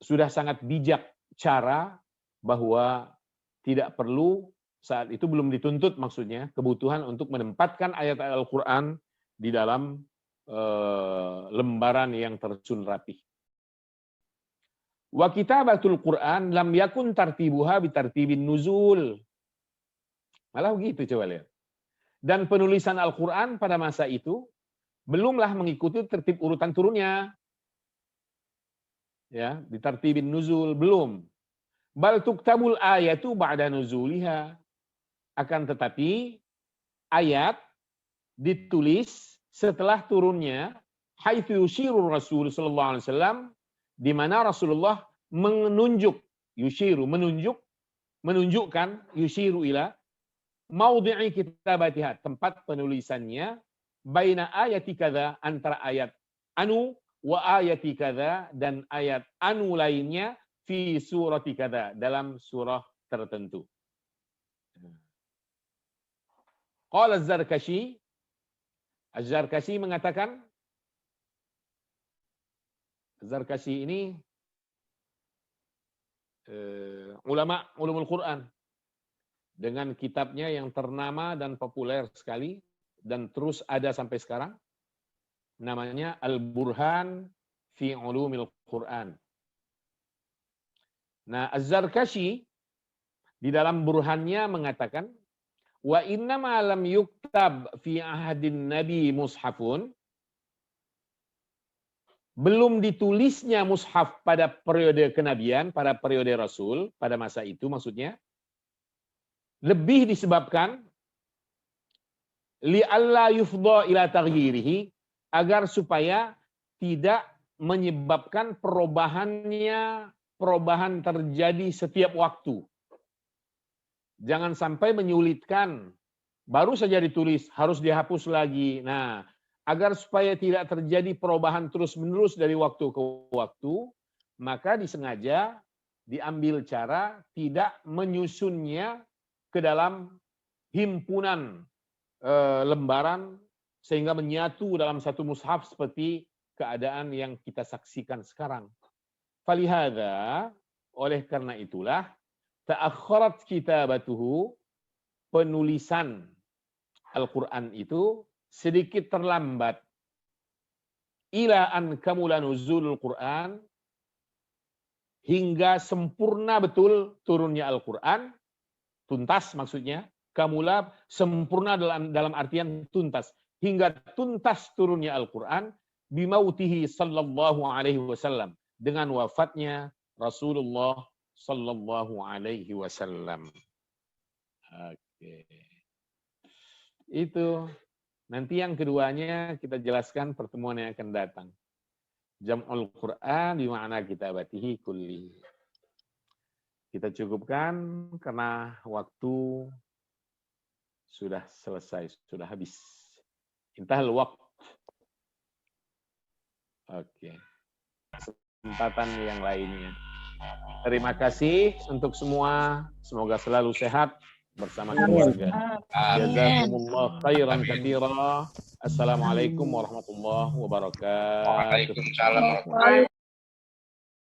sudah sangat bijak cara bahwa tidak perlu, saat itu belum dituntut maksudnya, kebutuhan untuk menempatkan ayat-ayat Al-Quran di dalam lembaran yang tersusun rapi. Wa kitabatul Quran lam yakun tartibuha bitartibin nuzul. Malah begitu, coba lihat. Dan penulisan Al-Quran pada masa itu belumlah mengikuti tertib urutan turunnya. Ya, ditartibin nuzul, belum. Bal tuktabul ayatu ba'da nuzuliha. Akan tetapi ayat ditulis setelah turunnya, haitsu yushirur Rasul sallallahu alaihi wasallam, di mana Rasulullah menunjuk, yushiru, menunjukkan, yushiru ila maudhi'i kitabatiha, tempat penulisannya, baina ayati kadza, antara ayat anu wa ayati kadza, dan ayat anu lainnya fi surati kadza, dalam surah tertentu. Qala Az-Zarkashi, Az-Zarkashi mengatakan, Az-Zarkashi ini ulama ulumul Quran dengan kitabnya yang ternama dan populer sekali dan terus ada sampai sekarang, namanya Al-Burhan fi Ulumil Quran. Nah, Az-Zarkashi di dalam burhannya mengatakan, wa inna ma lam yuktab fi ahadin nabi mushafun, belum ditulisnya mushaf pada periode kenabian, pada periode Rasul, pada masa itu maksudnya, lebih disebabkan li'alla yufdha ila taghyirihi, agar supaya tidak menyebabkan perubahan terjadi setiap waktu. Jangan sampai menyulitkan, baru saja ditulis, harus dihapus lagi. Nah, agar supaya tidak terjadi perubahan terus-menerus dari waktu ke waktu, maka disengaja diambil cara tidak menyusunnya ke dalam himpunan lembaran sehingga menyatu dalam satu mushaf seperti keadaan yang kita saksikan sekarang. Falihada, oleh karena itulah, ta'akhkharat kitabatuhu, penulisan Al-Quran itu sedikit terlambat. Ila an kamula nuzulul Quran, hingga sempurna betul turunnya Al-Quran, tuntas maksudnya, kamula sempurna dalam artian tuntas, hingga tuntas turunnya Al-Quran, bimautihi sallallahu alaihi wasallam, dengan wafatnya Rasulullah sallallahu alaihi wasallam. Oke. Itu. Nanti yang keduanya kita jelaskan pertemuan yang akan datang. Jam'ul Quran di makna kitabatihi kulli. Kita cukupkan karena waktu sudah selesai, sudah habis. Intahal waqt. Oke. Kesempatan yang lainnya. Terima kasih untuk semua. Semoga selalu sehat bersama keluarga. Jazakumullah khairan katsira. Assalamualaikum warahmatullahi wabarakatuh. Waalaikumsalam.